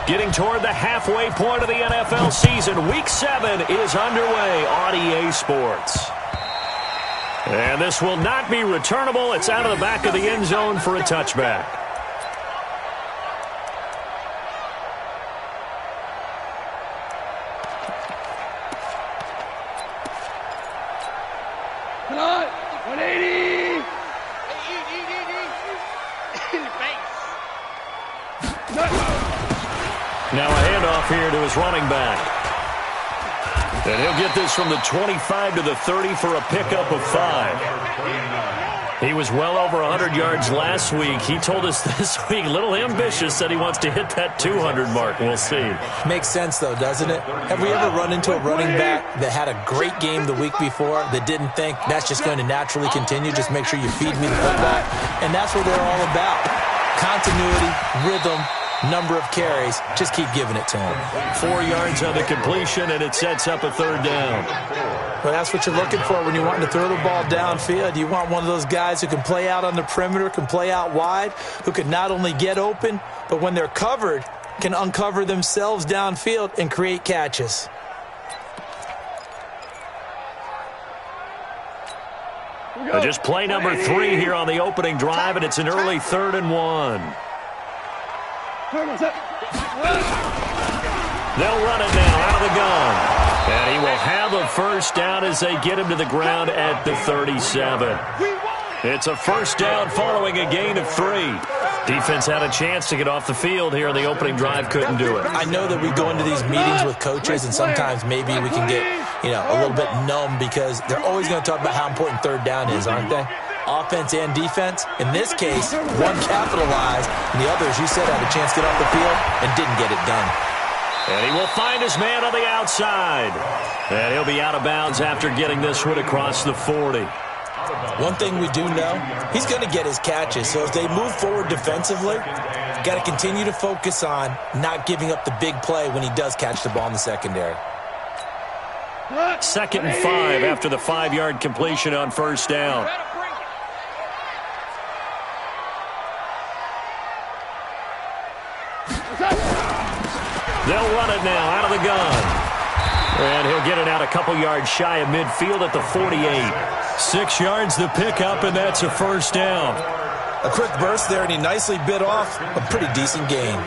Getting toward the halfway point of the NFL season. Week 7 is underway on EA Sports. And this will not be returnable. It's out of the back of the end zone for a touchback. Come on, 180. Now a handoff here to his running back. And he'll get this from the 25 to the 30 for a pickup of 5. He was well over 100 yards last week. He told us this week, a little ambitious, said he wants to hit that 200 mark. We'll see. Makes sense, though, doesn't it? Have we ever run into a running back that had a great game the week before that didn't think that's just going to naturally continue? Just make sure you feed me the football. And that's what they're all about. Continuity, rhythm, number of carries. Just keep giving it to him. 4 yards on the completion, and it sets up a third down. Well, that's what you're looking for when you want to throw the ball downfield. You want one of those guys who can play out on the perimeter, can play out wide, who can not only get open, but when they're covered, can uncover themselves downfield and create catches. Just play number 3 here on the opening drive, and it's an early 3rd and 1. They'll run it now out of the gun. And he will have a first down as they get him to the ground at the 37. It's a first down following a gain of 3. Defense had a chance to get off the field here in the opening drive, couldn't do it. I know that we go into these meetings with coaches, and sometimes maybe we can get, a little bit numb because they're always going to talk about how important third down is, aren't they? Offense and defense. In this case, one capitalized, and the other, as you said, had a chance to get off the field and didn't get it done. And he will find his man on the outside. And he'll be out of bounds after getting this one across the 40. One thing we do know, he's going to get his catches. So as they move forward defensively, got to continue to focus on not giving up the big play when he does catch the ball in the secondary. 2nd and 5 after the 5-yard completion on first down. They'll run it now out of the gun. And he'll get it out a couple yards shy of midfield at the 48. 6 yards the pickup, and that's a first down. A quick burst there, and he nicely bit off a pretty decent gain.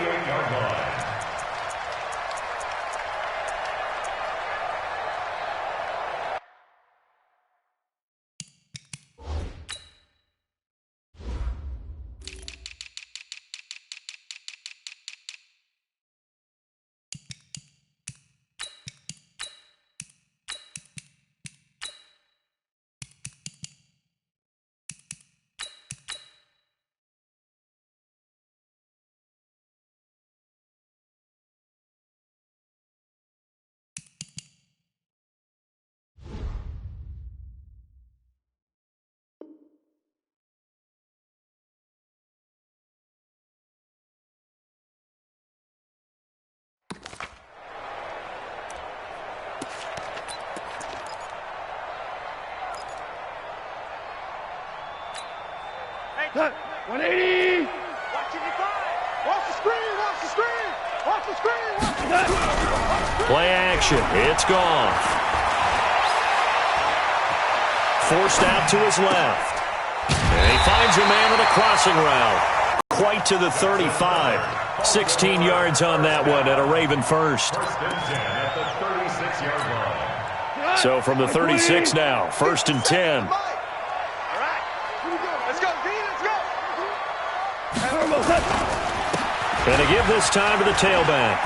Cut. 180. Watch the screen. Watch the screen. Watch the screen. Watch the screen. Play action. It's gone. Forced out to his left. And he finds a man with a crossing route. Quite to the 35. 16 yards on that one at a Raven first. So from the 36 now, 1st and 10. And to give this time to the tailback.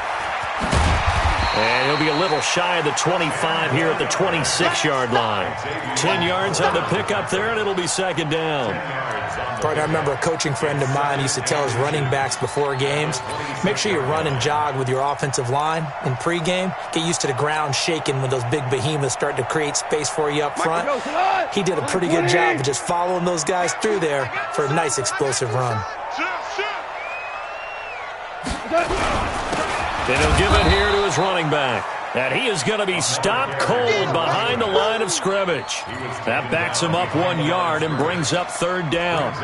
And he'll be a little shy of the 25 here at the 26-yard line. 10 yards on the pickup there, and it'll be 2nd down. Partner, I remember a coaching friend of mine used to tell his running backs before games, make sure you run and jog with your offensive line in pregame. Get used to the ground shaking when those big behemoths start to create space for you up front. He did a pretty good job of just following those guys through there for a nice explosive run. And he'll give it here to his running back. And he is going to be stopped cold behind the line of scrimmage. That backs him up 1 yard and brings up third down.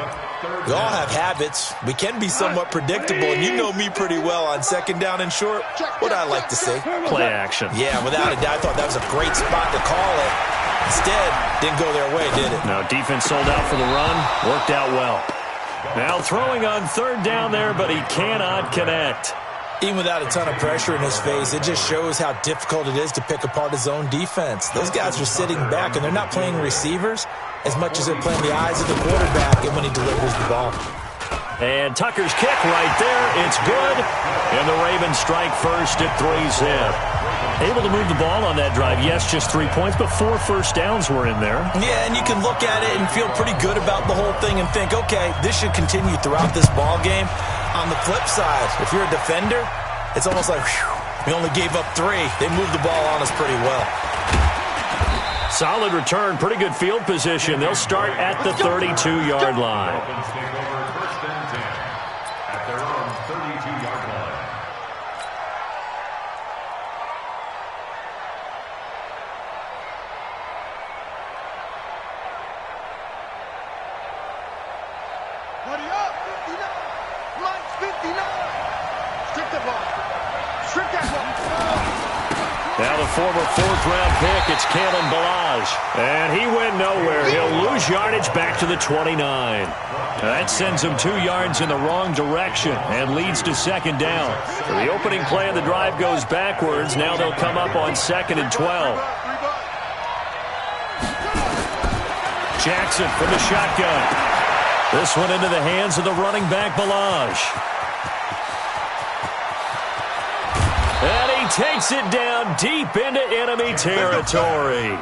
We all have habits. We can be somewhat predictable, and you know me pretty well on second down and short. What I like to say? Play action. Yeah, without a doubt. I thought that was a great spot to call it. Instead, didn't go their way, did it? No, defense sold out for the run. Worked out well. Now throwing on third down there, but he cannot connect. Even without a ton of pressure in his face, it just shows how difficult it is to pick apart his own defense. Those guys are sitting back, and they're not playing receivers as much as they're playing the eyes of the quarterback and when he delivers the ball. And Tucker's kick right there. It's good. And the Ravens strike first at 3-zip. Able to move the ball on that drive. Yes, just 3 points, but 4 first downs were in there. Yeah, and you can look at it and feel pretty good about the whole thing and think, okay, this should continue throughout this ball game. On the flip side, if you're a defender, it's almost like, whew, we only gave up 3. They moved the ball on us pretty well. Solid return, pretty good field position. They'll start at the 32-yard line. Now the former fourth-round pick, it's Kalen Ballage. And he went nowhere. He'll lose yardage back to the 29. That sends him 2 yards in the wrong direction and leads to second down. So the opening play of the drive goes backwards. Now they'll come up on 2nd and 12. Jackson from the shotgun. This one into the hands of the running back, Ballage. And he takes it down deep into enemy territory.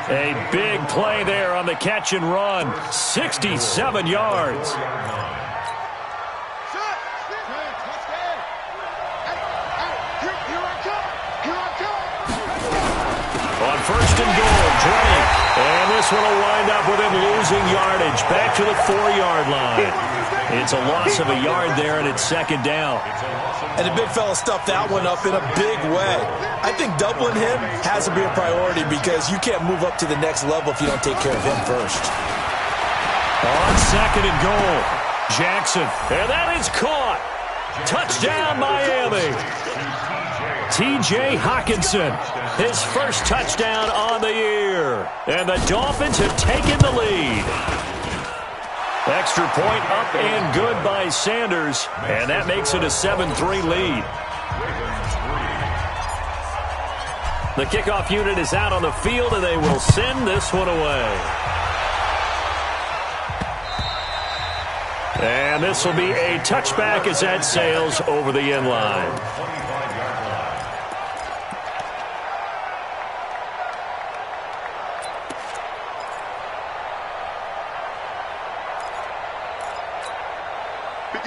A big play there on the catch and run. 67 yards. On first and goal, Drake. And this one will wind up with him losing yardage back to the 4-yard line. It's a loss of a yard there, and it's second down. And the big fella stuffed that one up in a big way. I think doubling him has to be a priority because you can't move up to the next level if you don't take care of him first. On second and goal, Jackson. And that is caught. Touchdown, Miami. T.J. Hockenson, his first touchdown on the year. And the Dolphins have taken the lead. Extra point up and good by Sanders. And that makes it a 7-3 lead. The kickoff unit is out on the field, and they will send this one away. And this will be a touchback as that sails over the end line.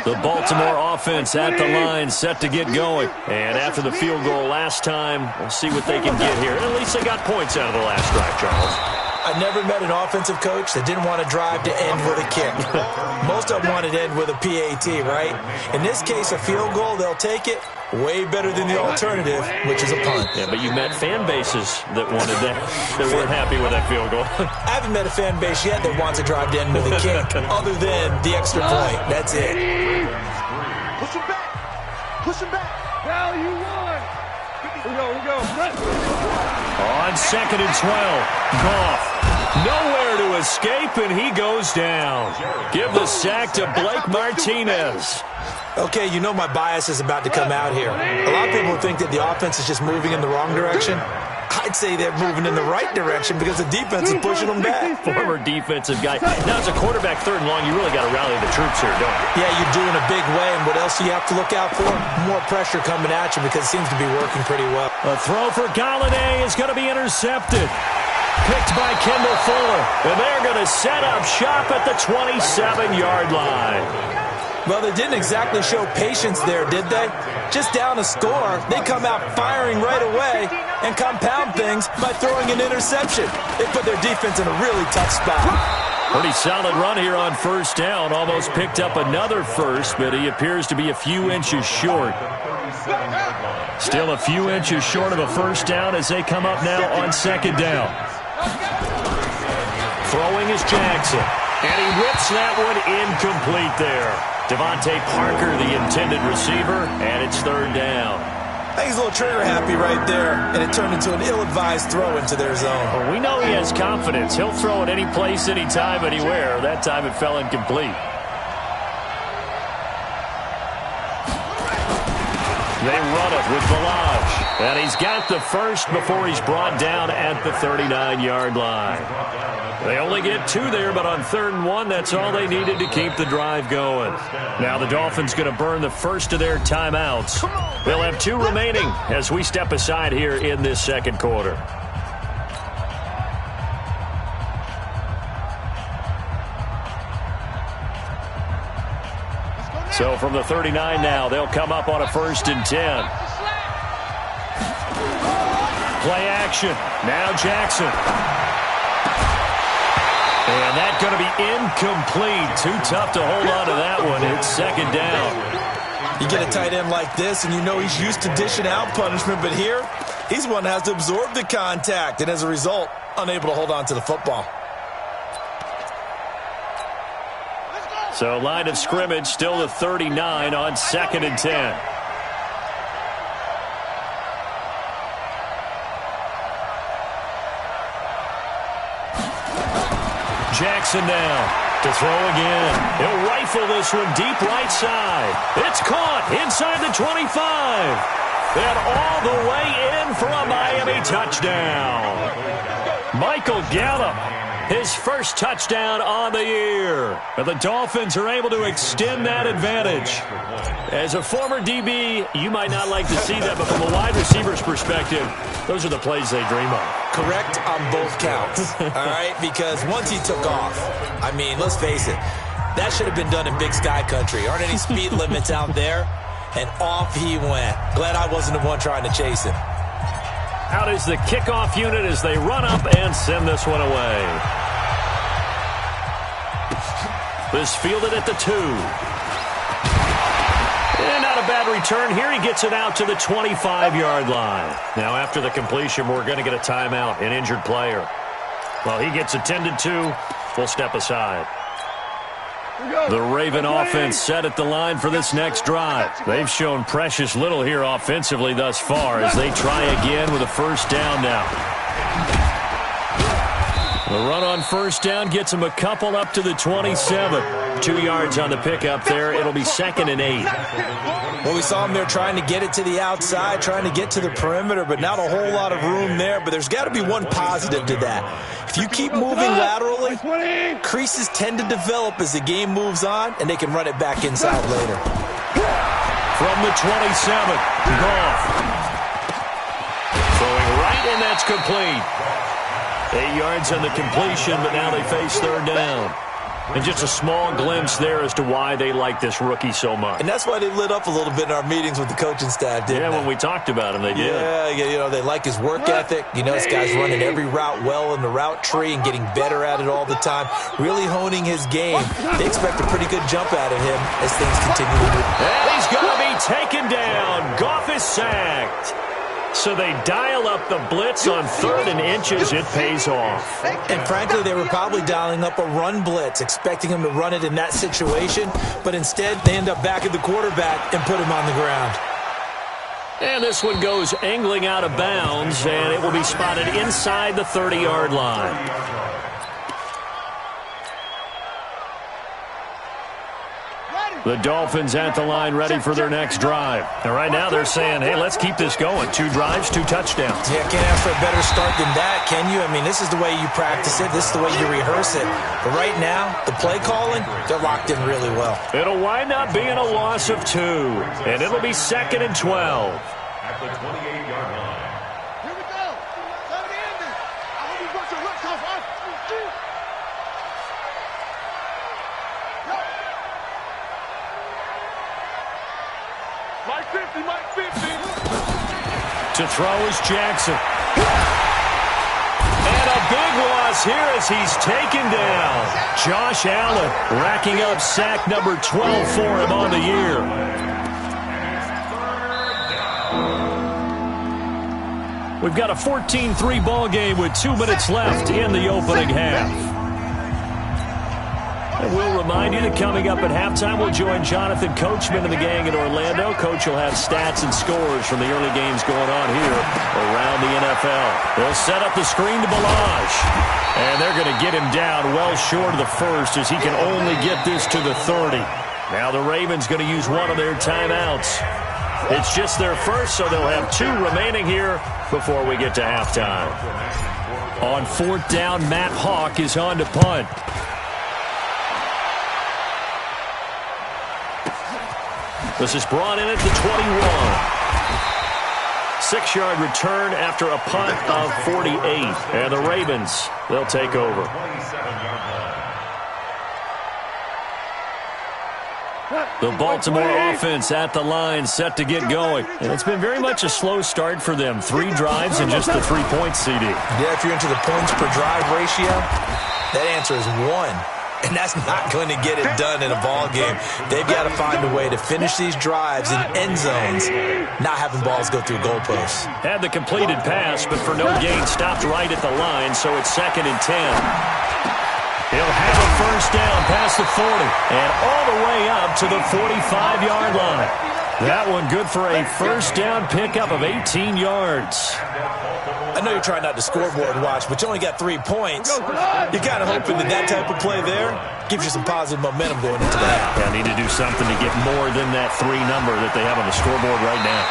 The Baltimore offense at the line, set to get going. And after the field goal last time, we'll see what they can get here. And at least they got points out of the last drive, Charles. I never met an offensive coach that didn't want to drive to end with a kick. Most of them wanted to end with a PAT, right? In this case, a field goal, they'll take it. Way better than the alternative, which is a punt. Yeah, but you met fan bases that wanted that, that weren't happy with that field goal. I haven't met a fan base yet that wants to drive to end with a kick, other than the extra point. That's it. Push him back. Push him back. Now you won. Here we go. On second and 12, Goff. Nowhere to escape, and he goes down. Give the sack to Blake Martinez. Okay, you know my bias is about to come out here. A lot of people think that the offense is just moving in the wrong direction. I'd say they're moving in the right direction because the defense is pushing them back. Former defensive guy. Now, as a quarterback, third and long, you really got to rally the troops here, don't you? Yeah, you're doing a big way, and what else do you have to look out for? More pressure coming at you because it seems to be working pretty well. A throw for Galladay is going to be intercepted. Picked by Kendall Fuller. And they're going to set up shop at the 27-yard line. Well, they didn't exactly show patience there, did they? Just down a score, they come out firing right away and compound things by throwing an interception. They put their defense in a really tough spot. Pretty solid run here on first down. Almost picked up another first, but he appears to be a few inches short. Still a few inches short of a first down as they come up now on second down. Throwing is Jackson. And he whips that one incomplete there. Devontae Parker, the intended receiver, and it's third down. I think he's a little trigger happy right there, and it turned into an ill-advised throw into their zone. Well, we know he has confidence. He'll throw it any place, anytime, anywhere. That time it fell incomplete. They run it with Balaj. And he's got the first before he's brought down at the 39-yard line. They only get 2 there, but on 3rd and 1, that's all they needed to keep the drive going. Now the Dolphins going to burn the first of their timeouts. They'll have 2 remaining as we step aside here in this second quarter. So from the 39 now, they'll come up on a 1st and 10. Play action. Now Jackson. And that's going to be incomplete. Too tough to hold on to that one. It's second down. You get a tight end like this, and you know he's used to dishing out punishment, but here, he's one that has to absorb the contact, and as a result, unable to hold on to the football. So line of scrimmage still the 39 on 2nd and 10. Jackson now to throw again. He'll rifle this one deep right side. It's caught inside the 25. And all the way in for a Miami touchdown. Michael Gallup, his first touchdown on the year. And the Dolphins are able to extend that advantage. As a former DB, you might not like to see that, but from a wide receiver's perspective, those are the plays they dream of. Correct on both counts, all right? Because once he took off, I mean, let's face it, that should have been done in Big Sky Country. Aren't any speed limits out there? And off he went. Glad I wasn't the one trying to chase him. Out is the kickoff unit as they run up and send this one away. This fielded at the 2. And not a bad return here. He gets it out to the 25-yard line. Now, after the completion, we're going to get a timeout, an injured player. Well, he gets attended to. We'll step aside. The Raven offense set at the line for this next drive. They've shown precious little here offensively thus far as they try again with a first down now. The run on first down gets them a couple up to the 27. 2 yards on the pickup there. It'll be 2nd and 8. Well, we saw him there trying to get it to the outside, trying to get to the perimeter, but not a whole lot of room there. But there's got to be one positive to that. If you keep moving laterally, creases tend to develop as the game moves on, and they can run it back inside later. From the 27, Goff. Throwing right, and that's complete. 8 yards on the completion, but now they face third down. And just a small glimpse there as to why they like this rookie so much. And that's why they lit up a little bit in our meetings with the coaching staff, didn't they? Yeah, when we talked about him, they did. Yeah, you know, they like his work ethic. You know, this guy's running every route well in the route tree and getting better at it all the time, really honing his game. They expect a pretty good jump out of him as things continue to move. And he's going to be taken down. Goff is sacked. So they dial up the blitz on 3rd and inches. It pays off. And frankly, they were probably dialing up a run blitz, expecting him to run it in that situation. But instead, they end up back at the quarterback and put him on the ground. And this one goes angling out of bounds, and it will be spotted inside the 30-yard line. The Dolphins at the line ready for their next drive. And right now they're saying, hey, let's keep this going. 2 drives, 2 touchdowns. Yeah, can't ask for a better start than that, can you? I mean, this is the way you practice it. This is the way you rehearse it. But right now, the play calling, they're locked in really well. It'll wind up being a loss of 2. And it'll be 2nd and 12. At the 28-yard line. Here we go. Time to end it. I hope you got your left off. Mike 50, Mike 50. To throw is Jackson. And a big loss here as he's taken down. Josh Allen racking up sack number 12 for him on the year. We've got a 14-3 ball game with 2 minutes left in the opening half. And we'll remind you that coming up at halftime, we'll join Jonathan Coachman and the gang in Orlando. Coach will have stats and scores from the early games going on here around the NFL. They'll set up the screen to Ballage. And they're going to get him down well short of the first as he can only get this to the 30. Now the Ravens going to use one of their timeouts. It's just their first, so they'll have 2 remaining here before we get to halftime. On 4th down, Matt Hawk is on to punt. This is brought in at the 21. 6-yard return after a punt of 48. And the Ravens, they'll take over. The Baltimore offense at the line, set to get going. And it's been very much a slow start for them. 3 drives and just the 3 points, CD. Yeah, if you're into the points per drive ratio, that answer is 1. And that's not going to get it done in a ball game. They've got to find a way to finish these drives in end zones, not having balls go through goalposts. Had the completed pass, but for no gain, stopped right at the line, so it's 2nd and 10. He'll have a first down past the 40 and all the way up to the 45-yard line. That one good for a first down pickup of 18 yards. I know you're trying not to scoreboard watch, but you only got 3 points. You're kind of hoping that type of play there gives you some positive momentum going into that. Yeah, need to do something to get more than that 3 number that they have on the scoreboard right now.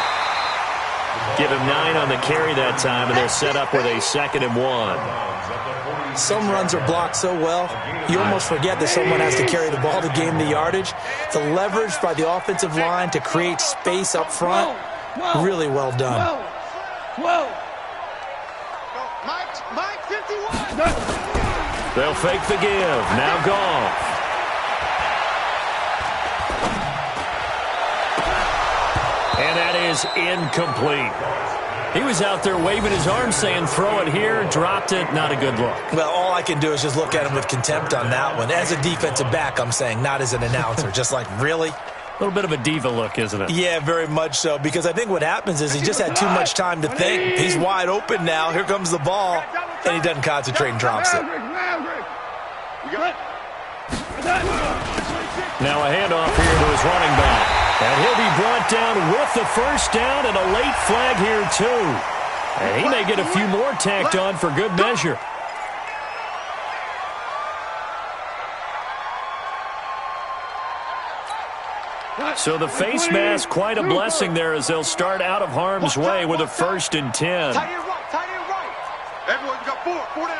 Give him 9 on the carry that time, and they'll set up with a 2nd and 1. Some runs are blocked so well, you almost forget that someone has to carry the ball to gain the yardage. The leverage by the offensive line to create space up front, really well done. Mike 51. They'll fake the give. Now Goff. And that is incomplete. He was out there waving his arms saying, throw it here, dropped it, not a good look. Well, all I can do is just look at him with contempt on that one. As a defensive back, I'm saying, not as an announcer. Just like, really? A little bit of a diva look, isn't it? Yeah, very much so, because I think what happens is he just had too much time to think. He's wide open now. Here comes the ball, and he doesn't concentrate and drops it. Now a handoff here to his running back. And he'll be brought down with the first down and a late flag here, too. And he may get a few more tacked on for good measure. So the face mask, quite a blessing there as they'll start out of harm's way with a 1st and 10. Tight end right. Everyone, you got 4 down.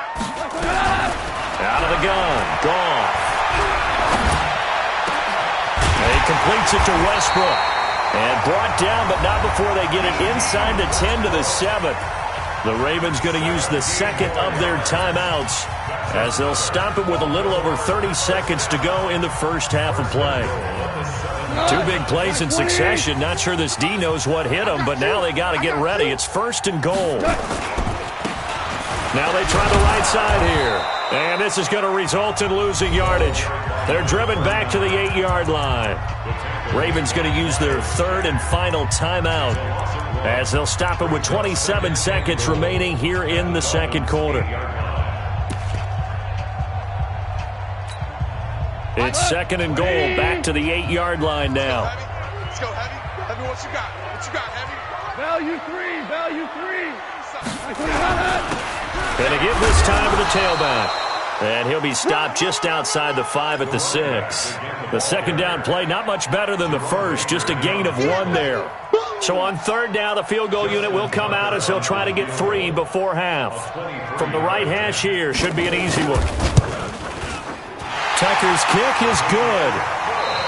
Out of the gun, Goff. He completes it to Westbrook. And brought down, but not before they get it inside the 10 to the 7. The Ravens going to use the 2nd of their timeouts as they'll stop it with a little over 30 seconds to go in the first half of play. 2 big plays in succession. Not sure this D knows what hit them, but now they got to get ready. It's 1st and goal. Now they try the right side here. And this is going to result in losing yardage. They're driven back to the 8-yard line. Ravens going to use their 3rd and final timeout as they'll stop it with 27 seconds remaining here in the 2nd quarter. It's 2nd and goal, back to the 8-yard line now. Let's go, Heavy. Heavy, what you got? What you got, Heavy? Value 3. Going to give this time to the tailback. And he'll be stopped just outside the 5 at the 6. The 2nd down play, not much better than the first, just a gain of 1 there. So on 3rd down, the field goal unit will come out as they'll try to get 3 before half. From the right hash here, should be an easy one. Tucker's kick is good.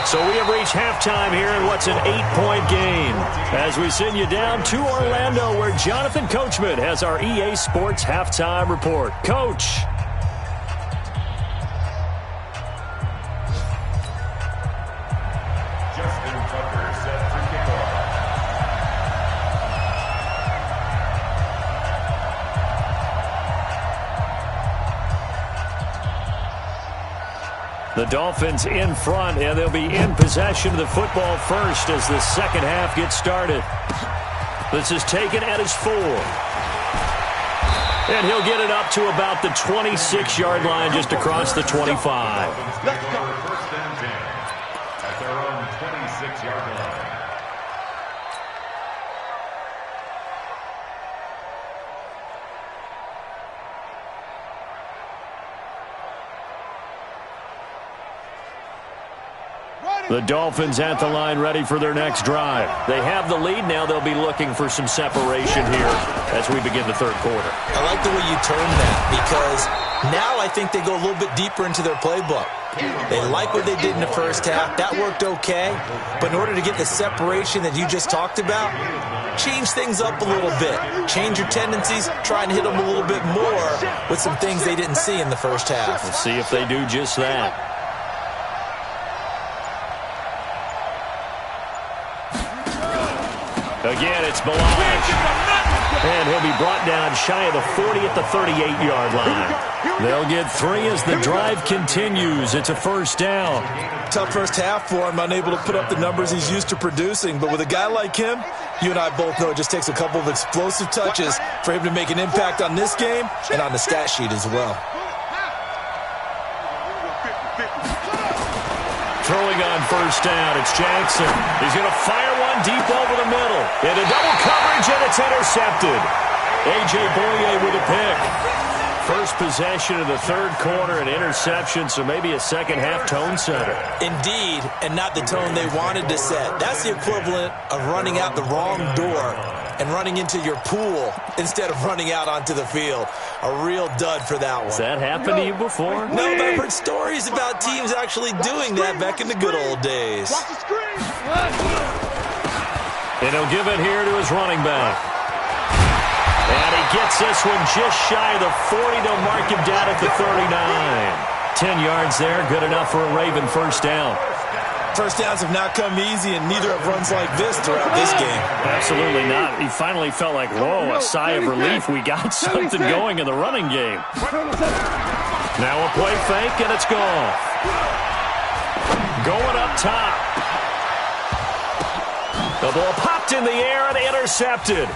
So we have reached halftime here in what's an 8-point game. As we send you down to Orlando, where Jonathan Coachman has our EA Sports halftime report. Coach. The Dolphins in front, and they'll be in possession of the football first as the second half gets started. This is taken at his 4. And he'll get it up to about the 26-yard line just across the 25. Let's go. First and 10 at their own 26-yard line. The Dolphins at the line ready for their next drive. They have the lead. Now they'll be looking for some separation here as we begin the third quarter. I like the way you termed that because now I think they go a little bit deeper into their playbook. They like what they did in the first half. That worked okay. But in order to get the separation that you just talked about, change things up a little bit. Change your tendencies. Try and hit them a little bit more with some things they didn't see in the first half. Let's see if they do just that. Again, it's Ballage. And he'll be brought down shy of the 40 at the 38-yard line. They'll get 3 as the drive continues. It's a first down. Tough first half for him, unable to put up the numbers he's used to producing. But with a guy like him, you and I both know it just takes a couple of explosive touches for him to make an impact on this game and on the stat sheet as well. Throwing on first down, it's Jackson. He's going to fire one deep over the middle. Into double coverage, and it's intercepted. A.J. Boye with a pick. First possession of the third quarter, an interception, so maybe a second-half tone setter. Indeed, and not the tone they wanted to set. That's the equivalent of running out the wrong door and running into your pool instead of running out onto the field. A real dud for that one. Has that happened to you before? No, but I've heard stories about teams actually doing that back in the good old days. Watch the screen. And he'll give it here to his running back. And he gets this one just shy of the 40. They'll mark him down at the 39. 10 yards there, good enough for a Raven first down. First downs have not come easy, and neither have runs like this throughout this game. Absolutely not. He finally felt like, whoa, a sigh of relief. We got something going in the running game. Now a play fake, and it's gone. Going up top. The ball popped in the air and intercepted.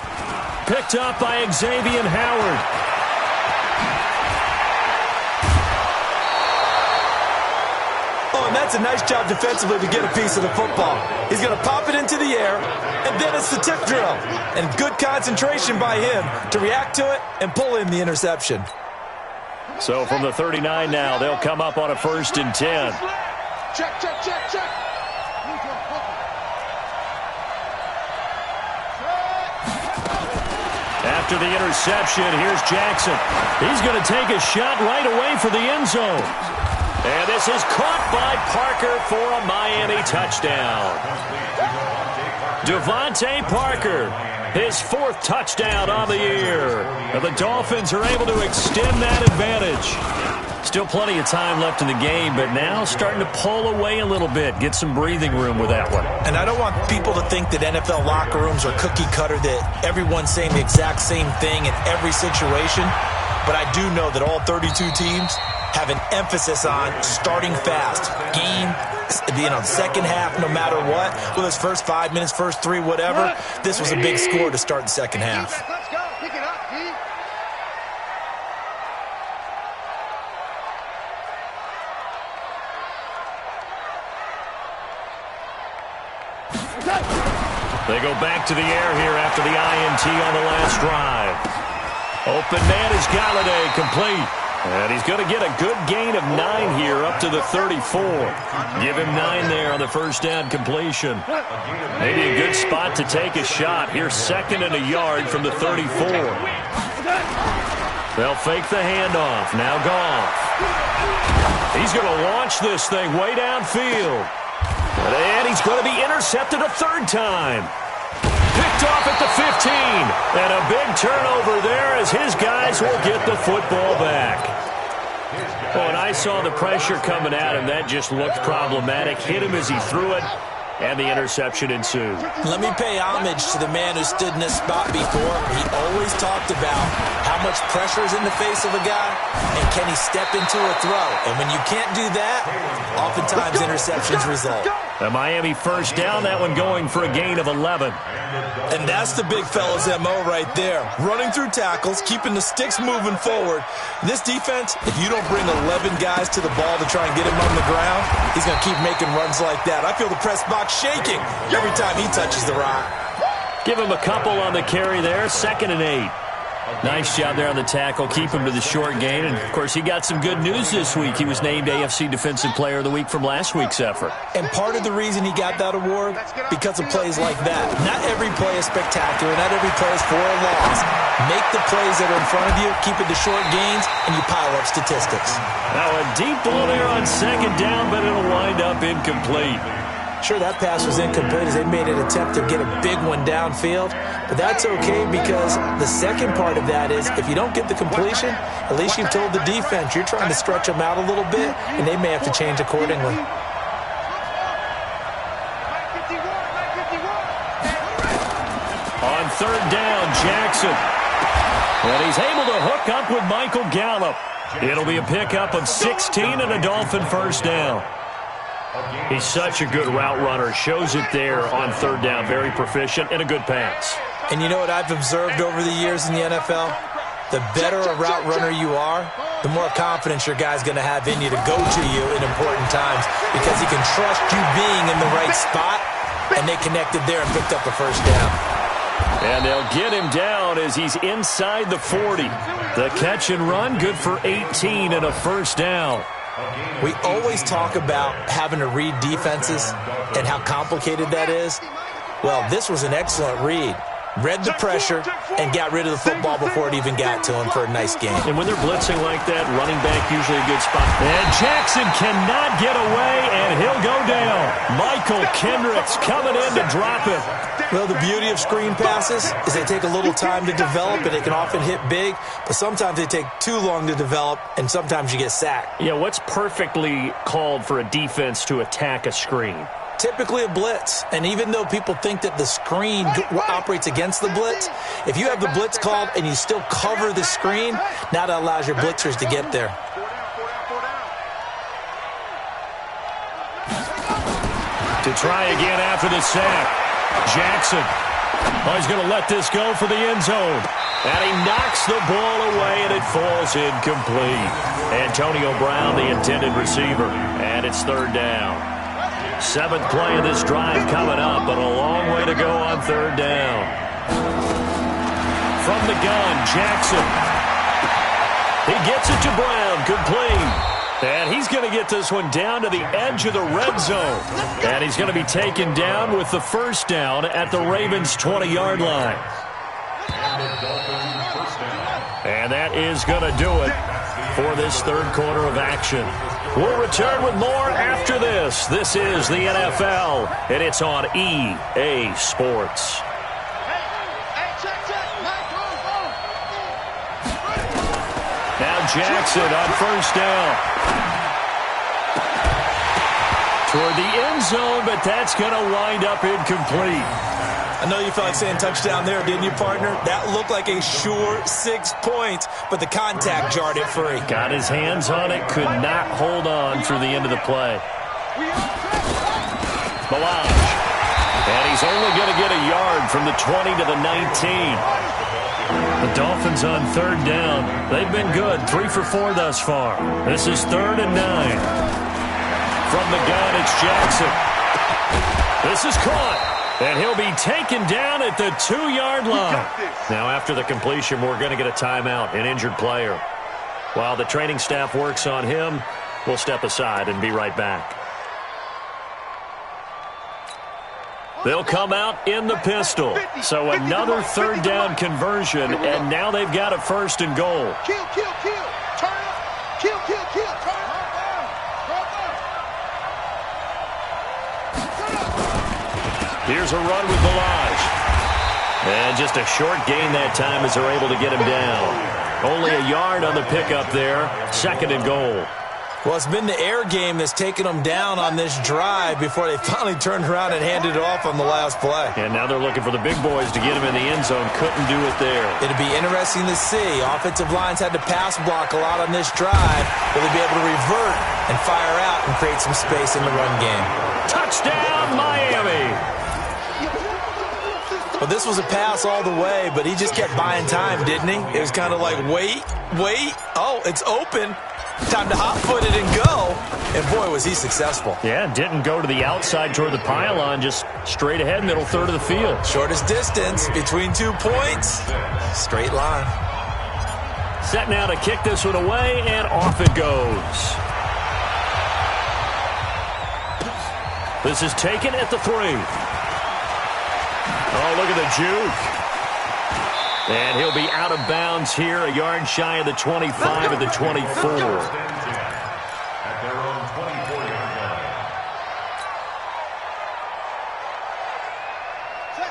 Picked up by Xavier Howard. Oh, and that's a nice job defensively to get a piece of the football. He's going to pop it into the air, and then it's the tip drill. And good concentration by him to react to it and pull in the interception. So from the 39 now, they'll come up on a 1st and 10. Check, check, check, check. After the interception, here's Jackson. He's going to take a shot right away for the end zone. And this is caught by Parker for a Miami touchdown. Devontae Parker, his 4th touchdown on the year. And the Dolphins are able to extend that advantage. Still plenty of time left in the game, but now starting to pull away a little bit, get some breathing room with that one. And I don't want people to think that NFL locker rooms are cookie cutter, that everyone's saying the exact same thing in every situation. But I do know that all 32 teams have an emphasis on starting fast. Game, second half, no matter what. Whether it's first 5 minutes, first 3, whatever. This was a big score to start the second half. Let's go. Pick it up, Pete. They go back to the air here after the INT on the last drive. Open man is Galladay, complete. And he's going to get a good gain of 9 here up to the 34. Give him 9 there on the first down completion. Maybe a good spot to take a shot. Here's 2nd and a yard from the 34. They'll fake the handoff. Now Goff. He's going to launch this thing way downfield. And he's going to be intercepted a 3rd time. Picked off at the 15. And a big turnover there as his guys will get the football back. Oh, and I saw the pressure coming at him. That just looked problematic. Hit him as he threw it. And the interception ensued. Let me pay homage to the man who stood in this spot before. He always talked about how how much pressure is in the face of a guy, and can he step into a throw? And when you can't do that, oftentimes interceptions result. A Miami first down, that one going for a gain of 11. And that's the big fella's MO right there. Running through tackles, keeping the sticks moving forward. This defense, if you don't bring 11 guys to the ball to try and get him on the ground, he's going to keep making runs like that. I feel the press box shaking every time he touches the rock. Give him a couple on the carry there, 2nd and 8. Nice job there on the tackle. Keep him to the short gain. And, of course, he got some good news this week. He was named AFC Defensive Player of the Week from last week's effort. And part of the reason he got that award, because of plays like that. Not every play is spectacular. Not every play is for a loss. Make the plays that are in front of you, keep it to short gains, and you pile up statistics. Now a deep ball there on 2nd down, but it'll wind up incomplete. Sure, that pass was incomplete as they made an attempt to get a big one downfield, but that's okay because the second part of that is if you don't get the completion, at least you've told the defense you're trying to stretch them out a little bit, and they may have to change accordingly. On 3rd down, Jackson. And he's able to hook up with Michael Gallup. It'll be a pickup of 16 and a Dolphin first down. He's such a good route runner. Shows it there on 3rd down. Very proficient and a good pass. And you know what I've observed over the years in the NFL? The better a route runner you are, the more confidence your guy's going to have in you to go to you in important times because he can trust you being in the right spot, and they connected there and picked up a first down. And they'll get him down as he's inside the 40. The catch and run, good for 18 and a first down. We always talk about having to read defenses and how complicated that is. Well, this was an excellent read. Read the pressure and got rid of the football before it even got to him for a nice game. And when they're blitzing like that, running back usually a good spot. And Jackson cannot get away, and he'll go down. Michael Kendricks coming in to drop it. Well, the beauty of screen passes is they take a little time to develop, and they can often hit big, but sometimes they take too long to develop, and sometimes you get sacked. Yeah, what's perfectly called for a defense to attack a screen? Typically a blitz, and even though people think that the screen operates against the blitz, if you have the blitz called and you still cover the screen, now that allows your blitzers to get there. To try again after the sack, Jackson. Oh, he's going to let this go for the end zone. And he knocks the ball away, and it falls incomplete. Antonio Brown, the intended receiver, and it's 3rd down. 7th play of this drive coming up, but a long way to go on 3rd down. From the gun, Jackson. He gets it to Brown, complete. And he's going to get this one down to the edge of the red zone. And he's going to be taken down with the first down at the Ravens' 20-yard line. And that is going to do it for this 3rd quarter of action. We'll return with more after this. This is the NFL, and it's on EA Sports. Now Jackson on first down. Toward the end zone, but that's going to wind up incomplete. I know you felt like saying touchdown there, didn't you, partner? That looked like a sure 6 points, but the contact jarred it free. Got his hands on it, could not hold on through the end of the play. Melange. And he's only going to get a yard from the 20 to the 19. The Dolphins on 3rd down. They've been good, 3 for 4 thus far. This is 3rd and 9. From the gun, it's Jackson. This is caught. And he'll be taken down at the 2-yard line. Now, after the completion, we're going to get a timeout, an injured player. While the training staff works on him, we'll step aside and be right back. They'll come out in the pistol. So another 3rd down conversion, and now they've got a 1st and goal. Kill, kill, kill. Turn up. Kill, kill, kill. Turn up. Here's a run with Melange. And just a short gain that time as they're able to get him down. Only a yard on the pickup there. 2nd and goal. Well, it's been the air game that's taken them down on this drive before they finally turned around and handed it off on the last play. And now they're looking for the big boys to get him in the end zone. Couldn't do it there. It'll be interesting to see. Offensive lines had to pass block a lot on this drive. Will they be able to revert and fire out and create some space in the run game? Touchdown, Miami! Well, this was a pass all the way, but he just kept buying time, didn't he? It was kind of like, wait. Oh, it's open. Time to hot-foot it and go. And, boy, was he successful. Yeah, didn't go to the outside toward the pylon, just straight ahead, middle third of the field. Shortest distance between 2 points. Straight line. Set now to kick this one away, and off it goes. This is taken at the 3. Oh, look at the juke. And he'll be out of bounds here, a yard shy of the 25 at the 24.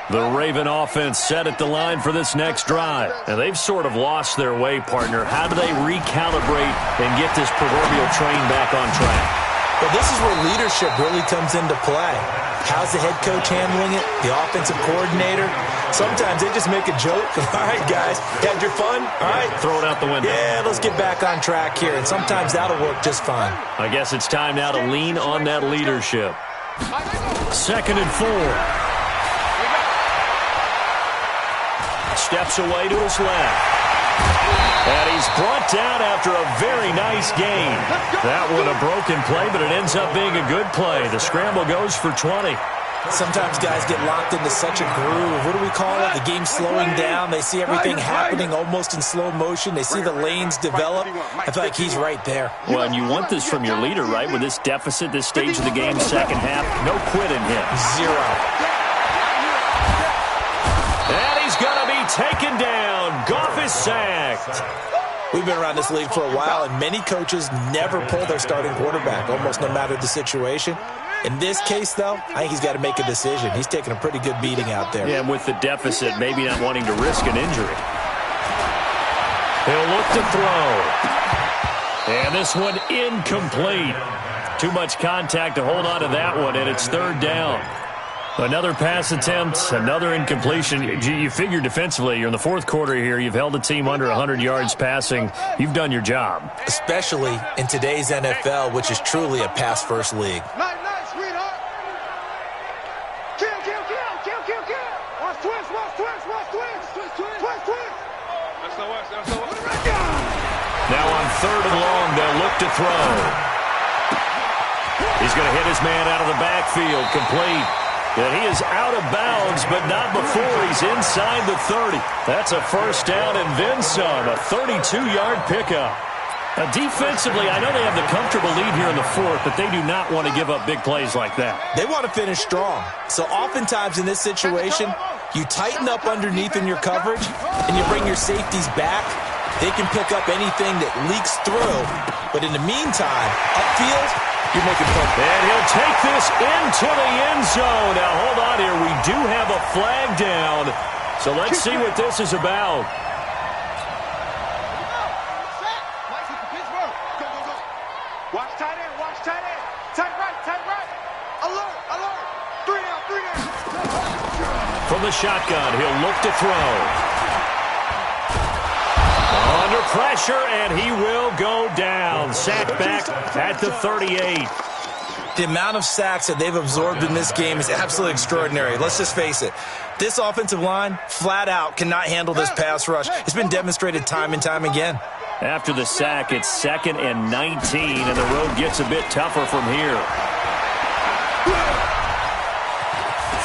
The Raven offense set at the line for this next drive. And they've sort of lost their way, partner. How do they recalibrate and get this proverbial train back on track? Well, this is where leadership really comes into play. How's the head coach handling it? The offensive coordinator? Sometimes they just make a joke. All right, guys, had your fun? All right. Throw it out the window. Yeah, let's get back on track here. And sometimes that'll work just fine. I guess it's time now to lean on that leadership. 2nd and 4. Steps away to his left. And he's brought down after a very nice gain. That one a broken play, but it ends up being a good play. The scramble goes for 20. Sometimes guys get locked into such a groove. What do we call it? The game's slowing down. They see everything happening almost in slow motion. They see the lanes develop. I feel like he's right there. Well, and you want this from your leader, right? With this deficit, this stage of the game, second half, no quit in him. 0. And he's going to be taken down. Goff is sacked. We've been around this league for a while, and many coaches never pull their starting quarterback, almost no matter the situation. In this case, though, I think he's got to make a decision. He's taking a pretty good beating out there. Yeah, and with the deficit, maybe not wanting to risk an injury. He'll look to throw. And this one incomplete. Too much contact to hold on to that one, and it's 3rd down. Another pass attempt, another incompletion. You figure defensively, you're in the 4th quarter here. You've held the team under 100 yards passing. You've done your job. Especially in today's NFL, which is truly a pass-first league. Nice, sweetheart. Kill. Watch twist. Now on 3rd and long, they'll look to throw. He's going to hit his man out of the backfield, complete. And he is out of bounds, but not before he's inside the 30. That's a 1st down and then some, a 32-yard pickup. Defensively, I know they have the comfortable lead here in the 4th, but they do not want to give up big plays like that. They want to finish strong. So oftentimes in this situation, you tighten up underneath in your coverage, and you bring your safeties back. They can pick up anything that leaks through. But in the meantime, upfield, you're making fun. And he'll take this into the end zone. Now, hold on here. We do have a flag down. So let's see what this is about. Watch tight end. Tight right. Alert. 3 down. From the shotgun, he'll look to throw. Under pressure, and he will go down. Sacked back at the 38. The amount of sacks that they've absorbed in this game is absolutely extraordinary. Let's just face it. This offensive line, flat out, cannot handle this pass rush. It's been demonstrated time and time again. After the sack, it's 2nd and 19, and the road gets a bit tougher from here.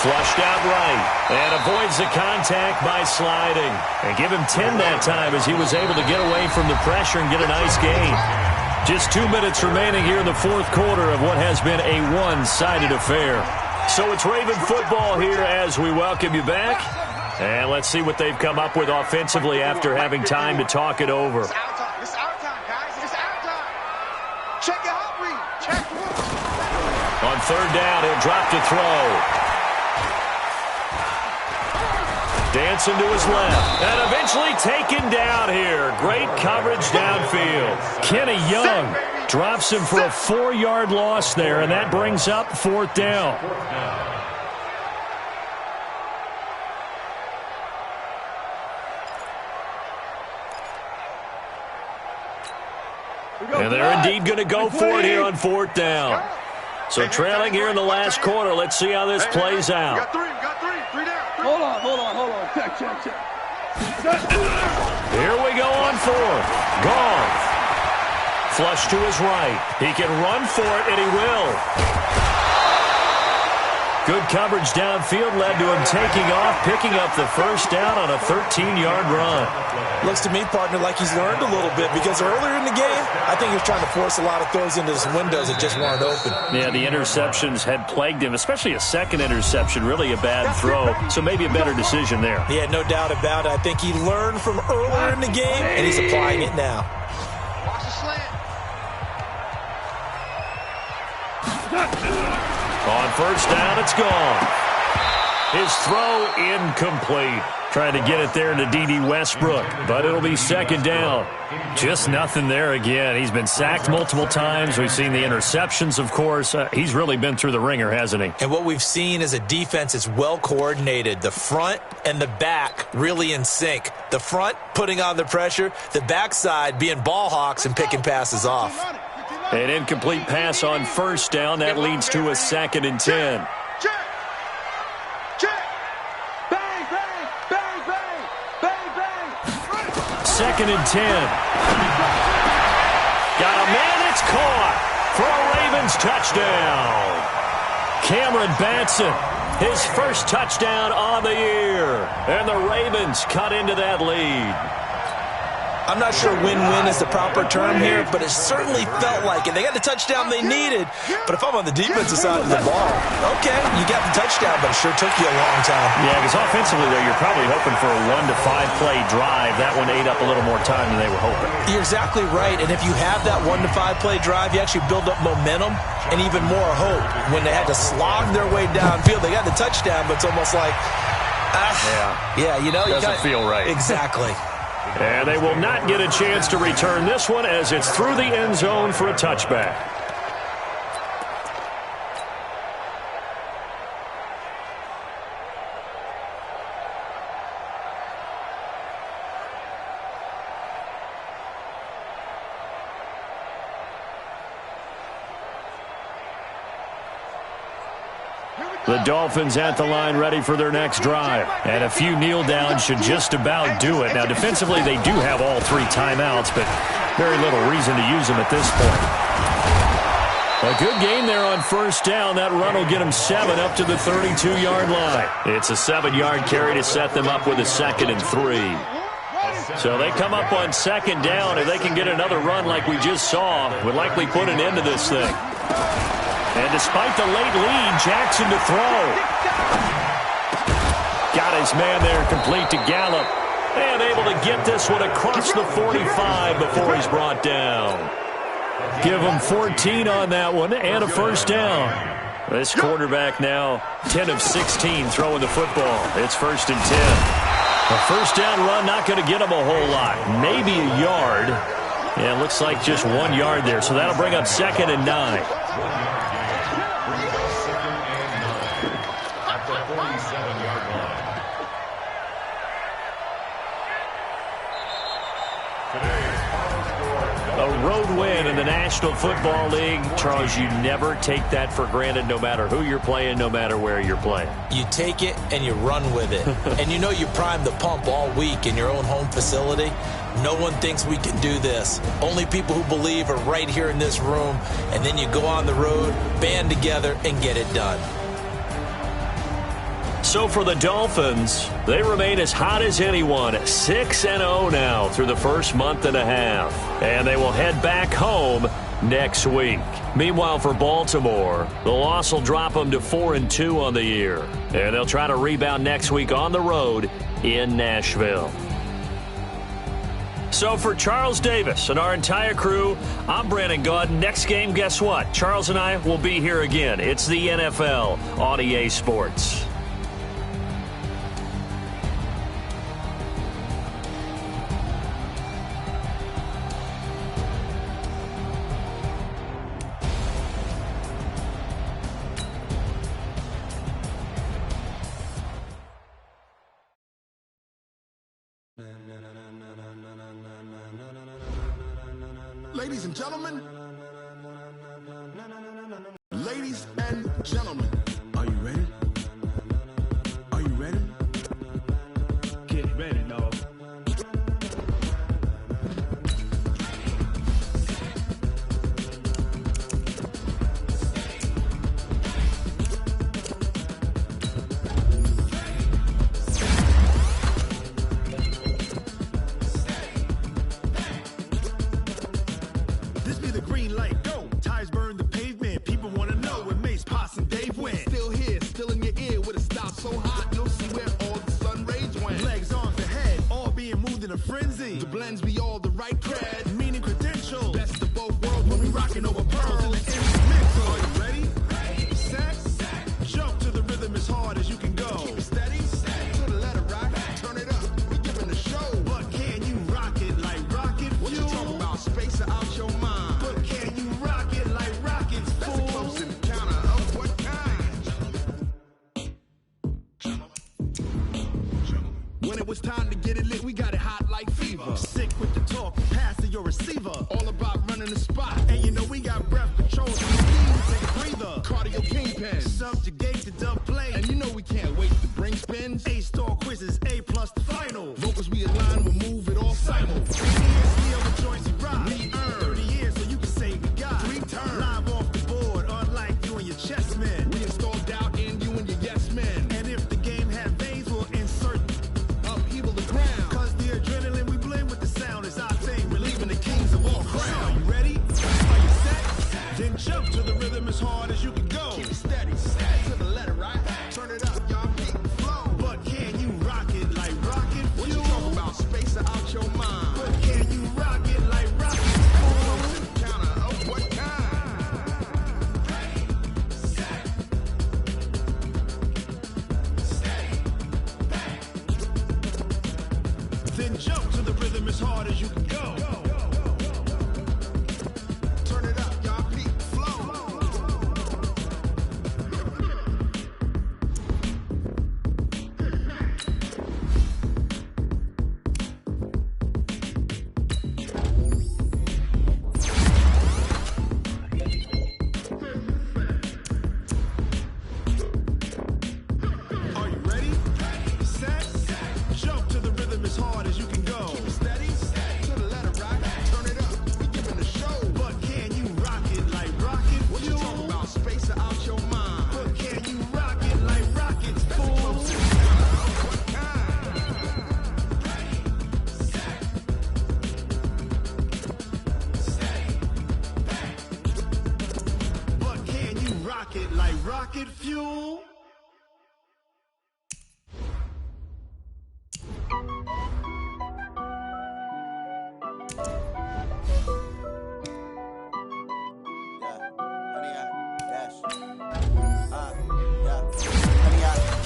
Flushed out right, and avoids the contact by sliding. And give him 10 that time as he was able to get away from the pressure and get a nice gain. Just 2 minutes remaining here in the 4th quarter of what has been a one-sided affair. So it's Raven football here as we welcome you back. And let's see what they've come up with offensively after having time to talk it over. It's our time, guys. It's our time. Check your hot read. Check. On 3rd down, he'll drop to throw. Dancing to his left. And eventually taken down here. Great coverage downfield. Kenny Young drops him for a 4-yard loss there, and that brings up 4th down. And they're indeed going to go for it here on 4th down. So trailing here in the last quarter. Let's see how this plays out. Got three down. Hold on. Check. Here we go on 4th. Gone. Flush to his right. He can run for it, and he will. Good coverage downfield led to him taking off, picking up the 1st down on a 13-yard run. Looks to me, partner, like he's learned a little bit because earlier in the game, I think he was trying to force a lot of throws into his windows that just weren't open. Yeah, the interceptions had plagued him, especially a second interception, really a bad throw, so maybe a better decision there. Yeah, no doubt about it. I think he learned from earlier in the game, and he's applying it now. Watch the slant. On 1st down, it's gone. His throw incomplete. Trying to get it there to D.D. Westbrook, but it'll be 2nd down. Just nothing there again. He's been sacked multiple times. We've seen the interceptions, of course. He's really been through the ringer, hasn't he? And what we've seen is a defense that's well coordinated. The front and the back really in sync. The front putting on the pressure, the backside being ball hawks and picking passes off. An incomplete pass on 1st down. That leads to a 2nd and 10. Check. Bang. 2nd and 10. Got a man, it's caught for a Ravens touchdown. Cameron Batson, his 1st touchdown on the year. And the Ravens cut into that lead. I'm not sure win-win is the proper term here, but it certainly felt like it. They got the touchdown they needed, but if I'm on the defensive side of the ball, okay, you got the touchdown, but it sure took you a long time. Yeah, because offensively there, you're probably hoping for a 1 to 5 play drive. That one ate up a little more time than they were hoping. You're exactly right, and if you have that 1 to 5 play drive, you actually build up momentum and even more hope. When they had to slog their way downfield, they got the touchdown, but it's almost like, you know, doesn't feel right. Exactly. And they will not get a chance to return this one as it's through the end zone for a touchback. The Dolphins at the line ready for their next drive. And a few kneel downs should just about do it. Now, defensively, they do have all 3 timeouts, but very little reason to use them at this point. A good game there on 1st down. That run will get them 7 up to the 32-yard line. It's a 7-yard carry to set them up with a 2nd and 3. So they come up on 2nd down. If they can get another run like we just saw, would likely put an end to this thing. And despite the late lead, Jackson to throw. Got his man there complete to Gallup. And able to get this one across the 45 before he's brought down. Give him 14 on that one and a 1st down. This quarterback now 10 of 16 throwing the football. It's 1st and 10. A 1st down run not going to get him a whole lot. Maybe a yard. Yeah, it looks like just 1 yard there. So that'll bring up 2nd and 9. A road win in the National Football League. Charles, you never take that for granted no matter who you're playing, no matter where you're playing. You take it and you run with it. And you know you prime the pump all week in your own home facility. No one thinks we can do this. Only people who believe are right here in this room. And then you go on the road, band together, and get it done. So for the Dolphins, they remain as hot as anyone, 6-0 now through the first month and a half. And they will head back home next week. Meanwhile, for Baltimore, the loss will drop them to 4-2 on the year. And they'll try to rebound next week on the road in Nashville. So for Charles Davis and our entire crew, I'm Brandon Gaud. Next game, guess what? Charles and I will be here again. It's the NFL on EA Sports. Ladies and gentlemen. Ladies and gentlemen. Are you ready? Are you ready? Get ready, dog. This be the green light, go. Tires burn the pavement. People want to know where Mace, Potts, and Dave went. Still here, still in your ear with a style so hot, you'll see where all the sun rays went. Legs on the head, all being moved in a frenzy. The blends be all the right cred, meaning credentials. Best of both worlds when we rocking over pearls in the instrumental. Are you ready? Set, jump to the rhythm as hard as you can go. Keep it steady, to the letter rock, turn it up. We giving the show. But can you rock it like rocket fuel? What you talking about? Space or out your mind? But can you rock it like rockets, fool? That's a close encounter of what kind? When it was time to get it lit, we got it hot like fever. Sick with the talk, pass to your receiver. All about running the spot. And you know we got breath control, so we need to take a breather. Cardio kingpin, subjugate the dub play. And you know we can't wait to bring spins. A-star quizzes, A+ the final. Vocals we align, we'll move it all simul. 3 years, the other joints we rock. We earn 30 years, so you can say we got 3 turns. Live off the board, unlike you and your chess men. We install doubt in you and your yes men. And if the game had veins, we'll insert upheaval the ground. Cause the adrenaline we blend with the sound is our thing, relieving the kings of all crowns. Are you ready? Are you set? Then jump to the rhythm as hard as you can go. Keep it steady, to the letter right. Turn it up, y'all beat the flow. But can you rock it like rocket fuel? What you talking about? Space or out your mind? But can you rock it like rocket fuel? Counter of what kind? Then jump to the rhythm as hard as you can go. Turn it up, y'all beat the flow. Are you ready? Set, jump to the rhythm as hard as you can go. Keep it steady, to the letter rock. Turn it up, we giving the show. But can you rock it like rocket fuel? What you talking about? Space or out your mind? But can you rock it like rockets, fool? What kind? But can you rock it like rocket fuel?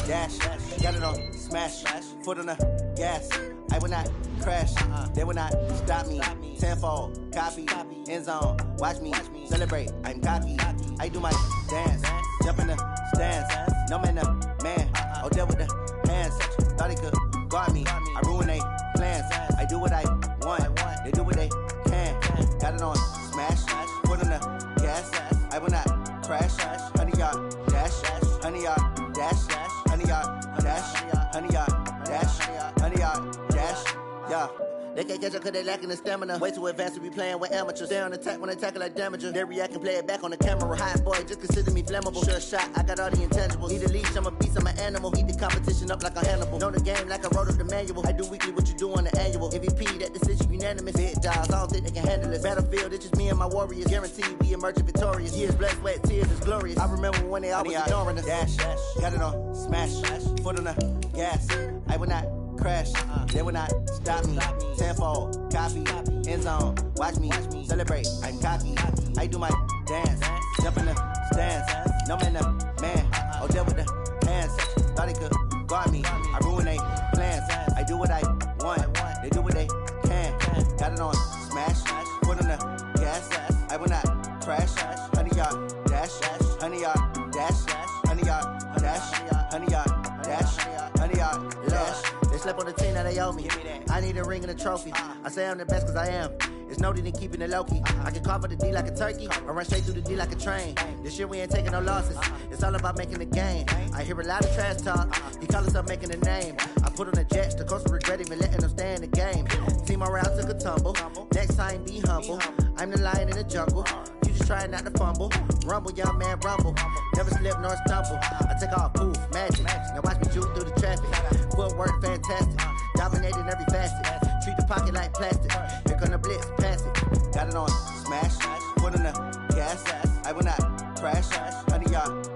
Dash, got it on smash, foot on the gas. I will not crash, they will not stop me. Tenfold, copy, end zone, watch me celebrate. I'm cocky, I do my dance, jump in the stands. No man, man, oh there with the hands. Thought he could guard me, I ruin they plans. I do what I want, they do what they can. Got it on smash, foot on the gas. I will not crash, 100-yard dash, 100-yard dash. 100-yard dash, 100-yard dash, 100-yard dash, yeah. They can't catch up cause they lacking the stamina. Way too advanced to be playing with amateurs. Stay on attack when they tackle like damager. They react and play it back on the camera. Hot boy, just consider me flammable. Sure shot, I got all the intangibles. Need a leash, I'm a beast, I'm an animal. Eat the competition up like a Hannibal. Know the game like I wrote up the manual. I do weekly what you do on the annual. MVP, that decision unanimous. Big dogs, I don't think they can handle it. Battlefield, it's just me and my warriors. Guaranteed we emerge victorious. Years, blood, sweat, tears, is glorious. I remember when they always ignoring us. Dash, got it on smash, foot on the gas. I will not crash, they will not stop me. Tenfold, copy, end zone, watch me celebrate. I'm cocky, I do my dance, jump in the stands. No man, man, oh there with the hands. Thought he could guard me, I ruin they plans. I do what I want, they do what they can. Got it on smash, foot on the gas. I will not crash, 100-yard dash, 100-yard dash, 100-yard dash, 100-yard dash, 100-yard dash. They slept on the team that they owe me. I need a ring and a trophy. I say I'm the best cause I am. It's noted in keeping it low-key. I can carve up the D like a turkey or run straight through the D like a train. This year we ain't taking no losses. It's all about making the game. I hear a lot of trash talk. He call himself making a name. I put on the Jets. The coach will regret even letting them stay in the game. Team around took a tumble. Next time be humble. I'm the lion in the jungle. You just trying not to fumble. Rumble, young man, rumble. Never slip nor stumble. I take off, poof, magic. Now watch me juke through the traffic. Footwork fantastic. Dominating every facet. Treat the pocket like plastic. Here come the blitz, pass it. Got it on, smash. Put on the gas. I will not crash. Honey, y'all.